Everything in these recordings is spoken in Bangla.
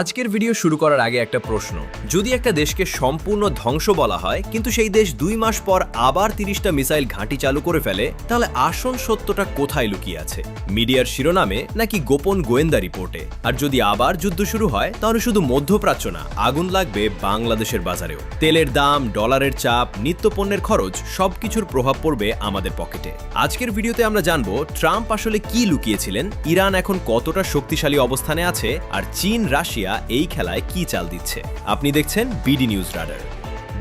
আজকের ভিডিও শুরু করার আগে একটা প্রশ্ন, যদি একটা দেশকে সম্পূর্ণ ধ্বংস বলা হয় কিন্তু সেই দেশ 2 মাস পর আবার 30টা মিসাইল ঘাঁটি চালু করে ফেলে, তাহলে আসল সত্যটা কোথায় লুকিয়ে আছে? মিডিয়ার শিরোনামে নাকি গোপন গোয়েন্দা রিপোর্টে? আর যদি আবার যুদ্ধ শুরু হয় তাহলে শুধু মধ্যপ্রাচ্য না, আগুন লাগবে বাংলাদেশের বাজারেও। তেলের দাম, ডলারের চাপ, নিত্যপণ্যের খরচ সবকিছুর প্রভাব পড়বে আমাদের পকেটে। আজকের ভিডিওতে আমরা জানবো ট্রাম্প আসলে কি লুকিয়েছিলেন, ইরান এখন কতটা শক্তিশালী অবস্থানে আছে, আর চীন রাশিয়া এই খেলায় কি চাল দিচ্ছে। আপনি দেখছেন বিডি নিউজ রাডার।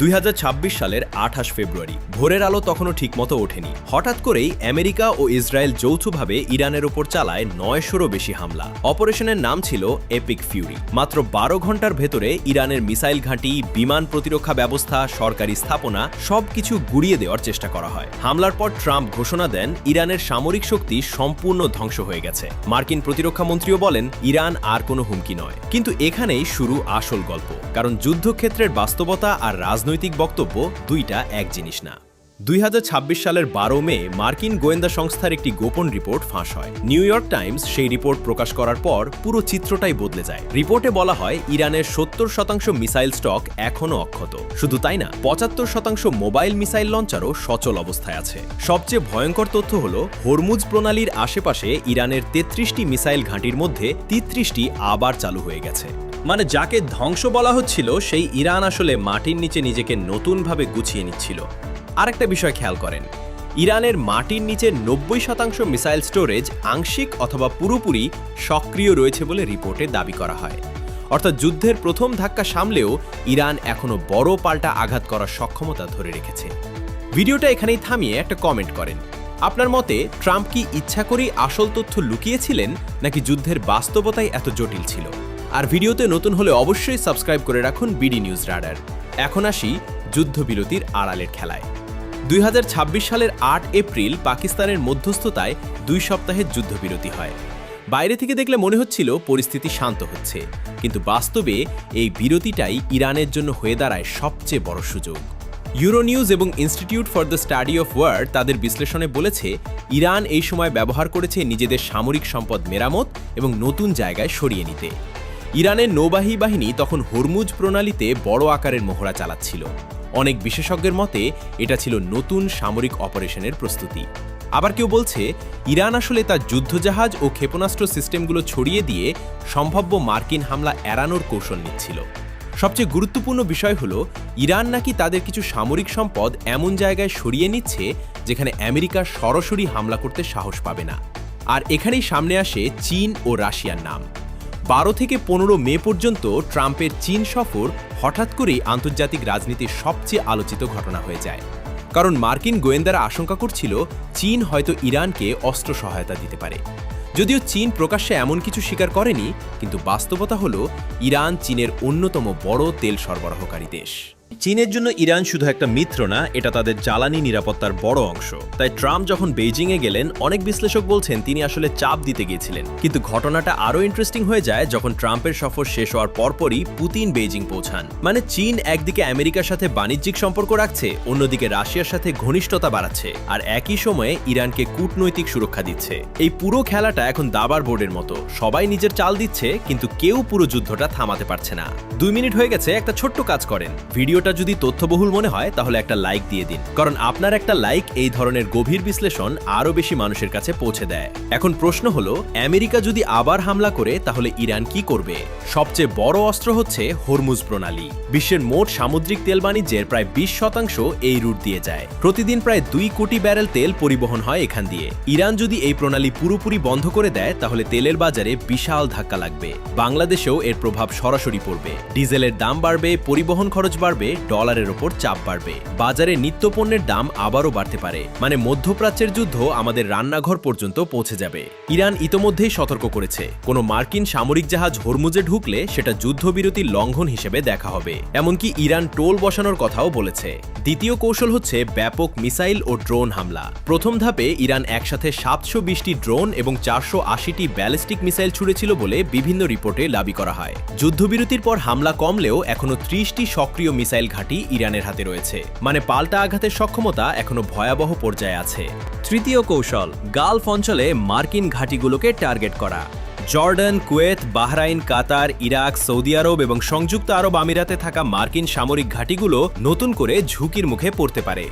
2026 সালের 28 ফেব্রুয়ারি, ভোরের আলো তখনও ঠিকমতো ওঠেনি। হঠাৎ করেই আমেরিকা ও ইসরায়েল যৌথভাবে ইরানের ওপর চালায় 900-রও বেশি হামলা। অপারেশনের নাম ছিল এপিক ফিউরি। মাত্র 12 ঘন্টার ভেতরে ইরানের মিসাইল ঘাঁটি, বিমান প্রতিরক্ষা ব্যবস্থা, সরকারি স্থাপনা সবকিছু গুড়িয়ে দেওয়ার চেষ্টা করা হয়। হামলার পর ট্রাম্প ঘোষণা দেন ইরানের সামরিক শক্তি সম্পূর্ণ ধ্বংস হয়ে গেছে। মার্কিন প্রতিরক্ষা মন্ত্রীও বলেন ইরান আর কোনো হুমকি নয়। কিন্তু এখানেই শুরু আসল গল্প, কারণ যুদ্ধক্ষেত্রের বাস্তবতা আর রাজনৈতিক বক্তব্য দুইটা এক জিনিস না। 2026 সালের 12 মে মার্কিন গোয়েন্দা সংস্থার একটি গোপন রিপোর্ট ফাঁস হয়। নিউ ইয়র্ক টাইমস সেই রিপোর্ট প্রকাশ করার পর পুরো চিত্রটাই বদলে যায়। রিপোর্টে বলা হয় ইরানের 70% মিসাইল স্টক এখনও অক্ষত। শুধু তাই না, 75% মোবাইল মিসাইল লঞ্চারও সচল অবস্থায় আছে। সবচেয়ে ভয়ঙ্কর তথ্য হল হরমুজ প্রণালীর আশেপাশে ইরানের 33টি মিসাইল ঘাঁটির মধ্যে 33টি আবার চালু হয়ে গেছে। মানে যাকে ধ্বংস বলা হচ্ছিল সেই ইরান আসলে মাটির নিচে নিজেকে নতুনভাবে গুছিয়ে নিচ্ছিল। আরেকটা বিষয় খেয়াল করেন, ইরানের মাটির নিচে 90% মিসাইল স্টোরেজ আংশিক অথবা পুরোপুরি সক্রিয় রয়েছে বলে রিপোর্টে দাবি করা হয়। অর্থাৎ যুদ্ধের প্রথম ধাক্কা সামলেও ইরান এখনো বড় পাল্টা আঘাত করার সক্ষমতা ধরে রেখেছে। ভিডিওটা এখানেই থামিয়ে একটা কমেন্ট করেন। আপনার মতে ট্রাম্প কি ইচ্ছা করেই আসল তথ্য লুকিয়েছিলেন, নাকি যুদ্ধের বাস্তবতাই এত জটিল ছিল? আর ভিডিওতে নতুন হলে অবশ্যই সাবস্ক্রাইব করে রাখুন বিডি নিউজ রাডার। এখন আসি যুদ্ধবিরতির আড়ালের খেলায়। 2026 সালের 8 এপ্রিল পাকিস্তানের মধ্যস্থতায় 2 সপ্তাহের যুদ্ধবিরতি হয়। বাইরে থেকে দেখলে মনে হচ্ছিল পরিস্থিতি শান্ত হচ্ছে, কিন্তু বাস্তবে এই বিরতিটাই ইরানের জন্য হয়ে দাঁড়ায় সবচেয়ে বড় সুযোগ। ইউরোনিউজ এবং institute for the study of war তাদের বিশ্লেষণে বলেছে ইরান এই সময় ব্যবহার করেছে নিজেদের সামরিক সম্পদ মেরামত এবং নতুন জায়গায় সরিয়ে নিতে। ইরানের নৌবাহী বাহিনী তখন হরমুজ প্রণালীতে বড় আকারের মহড়া চালাচ্ছিল। অনেক বিশেষজ্ঞের মতে এটা ছিল নতুন সামরিক অপারেশনের প্রস্তুতি। আবার কেউ বলছে ইরান আসলে তার যুদ্ধজাহাজ ও ক্ষেপণাস্ত্র সিস্টেমগুলো ছড়িয়ে দিয়ে সম্ভাব্য মার্কিন হামলা এড়ানোর কৌশল নিচ্ছিল। সবচেয়ে গুরুত্বপূর্ণ বিষয় হলো ইরান নাকি তাদের কিছু সামরিক সম্পদ এমন জায়গায় সরিয়ে নিচ্ছে যেখানে আমেরিকা সরাসরি হামলা করতে সাহস পাবে না। আর এখানেই সামনে আসে চীন ও রাশিয়ার নাম। 12 থেকে 15 মে পর্যন্ত ট্রাম্পের চীন সফর হঠাৎ করেই আন্তর্জাতিক রাজনীতির সবচেয়ে আলোচিত ঘটনা হয়ে যায়। কারণ মার্কিন গোয়েন্দারা আশঙ্কা করছিল চীন হয়তো ইরানকে অস্ত্র সহায়তা দিতে পারে। যদিও চীন প্রকাশ্যে এমন কিছু স্বীকার করেনি, কিন্তু বাস্তবতা হলো ইরান চীনের অন্যতম বড় তেল সরবরাহকারী দেশ। চীনের জন্য ইরান শুধু একটা মিত্র না, এটা তাদের জ্বালানি নিরাপত্তার বড় অংশ। তাই ট্রাম্প যখন বেইজিংয়ে গেলেন, অনেক বিশ্লেষক বলছেন তিনি আসলে চাপ দিতে গিয়েছিলেন। কিন্তু ঘটনাটা আরও ইন্টারেস্টিং হয়ে যায় যখন ট্রাম্পের সফর শেষ হওয়ার পরপরই পুতিন বেইজিং পৌঁছান। মানে চীন একদিকে আমেরিকার সাথে বাণিজ্যিক সম্পর্ক রাখছে, অন্যদিকে রাশিয়ার সাথে ঘনিষ্ঠতা বাড়াচ্ছে, আর একই সময়ে ইরানকে কূটনৈতিক সুরক্ষা দিচ্ছে। এই পুরো খেলাটা এখন দাবার বোর্ডের মতো, সবাই নিজের চাল দিচ্ছে, কিন্তু কেউ পুরো যুদ্ধটা থামাতে পারছে না। 2 মিনিট হয়ে গেছে, একটা ছোট্ট কাজ করেন। ভিডিওটা যদি তথ্যবহুল মনে হয় তাহলে একটা লাইক দিয়ে দিন, কারণ আপনার একটা লাইক এই ধরনের গভীর বিশ্লেষণ আরও বেশি মানুষের কাছে পৌঁছে দেয়। এখন প্রশ্ন হলো, আমেরিকা যদি আবার হামলা করে তাহলে ইরান কি করবে? সবচেয়ে বড় অস্ত্র হচ্ছে হরমুজ প্রণালী। বিশ্বের মোট সামুদ্রিক তেল বাণিজ্যের প্রায় 20% এই রুট দিয়ে যায়। প্রতিদিন প্রায় 2 কোটি ব্যারেল তেল পরিবহন হয় এখান দিয়ে। ইরান যদি এই প্রণালী পুরোপুরি বন্ধ করে দেয় তাহলে তেলের বাজারে বিশাল ধাক্কা লাগবে। বাংলাদেশেও এর প্রভাব সরাসরি পড়বে। ডিজেলের দাম বাড়বে, পরিবহন খরচ বাড়বে, ডলারের ওপর চাপ বাড়বে, বাজারে নিত্যপণ্যের দাম আবারও বাড়তে পারে। মানে মধ্যপ্রাচ্যের যুদ্ধ আমাদের রান্নাঘর পর্যন্ত পৌঁছে যাবে। ইরান ইতোমধ্যেই সতর্ক করেছে, কোনো মার্কিন সামরিক জাহাজ হরমুজে ঢুকলে সেটা যুদ্ধবিরতির লঙ্ঘন হিসেবে দেখা হবে। এমনকি ইরান টোল বসানোর কথাও বলেছে। দ্বিতীয় কৌশল হচ্ছে ব্যাপক মিসাইল ও ড্রোন হামলা। প্রথম ধাপে ইরান একসাথে 720টি ড্রোন এবং 480টি ব্যালিস্টিক মিসাইল ছুড়েছিল বলে বিভিন্ন রিপোর্টে দাবি করা হয়। যুদ্ধবিরতির পর হামলা কমলেও এখনো 30টি সক্রিয় মিসাইল ঘাঁটি ইরানের হাতে রয়েছে। মানে পাল্টা আঘাতের সক্ষমতা এখনো ভয়াবহ পর্যায়ে আছে। তৃতীয় কৌশল, গালফ অঞ্চলে মার্কিন ঘাঁটিগুলোকে টার্গেট করা। জর্ডান, কুয়েত, বাহরাইন, কাতার, ইরাক, সৌদি আরব এবং সংযুক্ত আরব আমিরাতে থাকা মার্কিন সামরিক ঘাঁটিগুলো নতুন করে ঝুঁকির মুখে পড়তে পারে।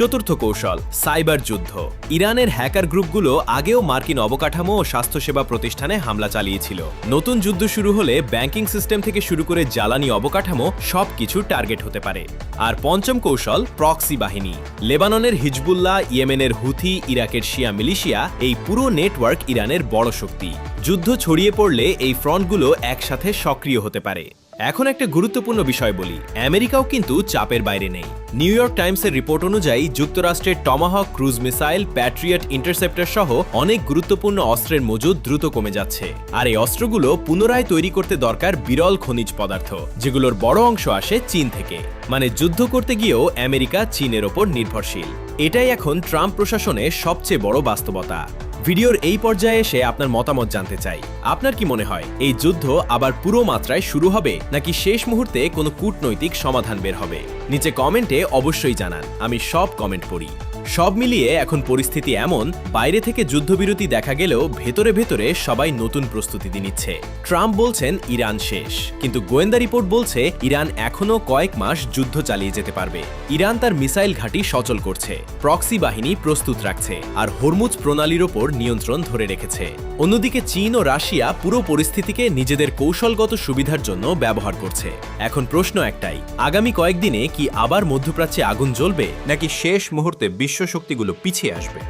চতুর্থ কৌশল, সাইবার যুদ্ধ। ইরানের হ্যাকার গ্রুপগুলো আগেও মার্কিন অবকাঠামো ও স্বাস্থ্যসেবা প্রতিষ্ঠানে হামলা চালিয়েছিল। নতুন যুদ্ধ শুরু হলে ব্যাংকিং সিস্টেম থেকে শুরু করে জ্বালানি অবকাঠামো সবকিছু টার্গেট হতে পারে। আর পঞ্চম কৌশল, প্রক্সি বাহিনী। লেবাননের হিজবুল্লাহ, ইয়েমেনের হুথি, ইরাকের শিয়া মিলিশিয়া, এই পুরো নেটওয়ার্ক ইরানের বড় শক্তি। যুদ্ধ ছড়িয়ে পড়লে এই ফ্রন্টগুলো একসাথে সক্রিয় হতে পারে। এখন একটা গুরুত্বপূর্ণ বিষয় বলি, আমেরিকাও কিন্তু চাপের বাইরে নেই। নিউ ইয়র্ক টাইমসের রিপোর্ট অনুযায়ী যুক্তরাষ্ট্রের Tomahawk cruise missile, Patriot interceptor সহ অনেক গুরুত্বপূর্ণ অস্ত্রের মজুদ দ্রুত কমে যাচ্ছে। আর এই অস্ত্রগুলো পুনরায় তৈরি করতে দরকার বিরল খনিজ পদার্থ, যেগুলোর বড় অংশ আসে চীন থেকে। মানে যুদ্ধ করতে গিয়েও আমেরিকা চীনের ওপর নির্ভরশীল। এটাই এখন ট্রাম্প প্রশাসনের সবচেয়ে বড় বাস্তবতা। ভিডিওর এই পর্যায়ে এসে আপনার মতামত জানতে চাই। আপনার কি মনে হয় এই যুদ্ধ আবার পুরো মাত্রায় শুরু হবে, নাকি শেষ মুহূর্তে কোনো কূটনৈতিক সমাধান বের হবে? নিচে কমেন্টে অবশ্যই জানান, আমি সব কমেন্ট পড়ি। সব মিলিয়ে এখন পরিস্থিতি এমন, বাইরে থেকে যুদ্ধবিরতি দেখা গেলেও ভেতরে ভেতরে সবাই নতুন প্রস্তুতি নিচ্ছে। ট্রাম্প বলছেন ইরান শেষ, কিন্তু গোয়েন্দা রিপোর্ট বলছে ইরান এখনো কয়েক মাস যুদ্ধ চালিয়ে যেতে পারবে। ইরান তার মিসাইল ঘাঁটি সচল করছে, প্রক্সি বাহিনী প্রস্তুত রাখছে, আর হরমুজ প্রণালীর ওপর নিয়ন্ত্রণ ধরে রেখেছে। অন্যদিকে চীন ও রাশিয়া পুরো পরিস্থিতিকে নিজেদের কৌশলগত সুবিধার জন্য ব্যবহার করছে। এখন প্রশ্ন একটাই, আগামী কয়েকদিনে কি আবার মধ্যপ্রাচ্যে আগুন জ্বলবে, নাকি শেষ মুহূর্তে বিশ্ব শক্তিগুলো পিছিয়ে আসবে?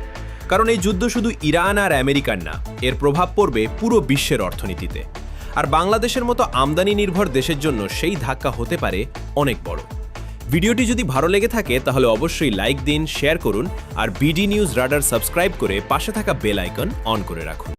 কারণ এই যুদ্ধ শুধু ইরান আর আমেরিকার না, এর প্রভাব পড়বে পুরো বিশ্বের অর্থনীতিতে। আর বাংলাদেশের মতো আমদানি নির্ভর দেশের জন্য সেই ধাক্কা হতে পারে অনেক বড়। ভিডিওটি যদি ভালো লেগে থাকে তাহলে অবশ্যই লাইক দিন, শেয়ার করুন, আর বিডি নিউজ রাডার সাবস্ক্রাইব করে পাশে থাকা বেল আইকন অন করে রাখুন।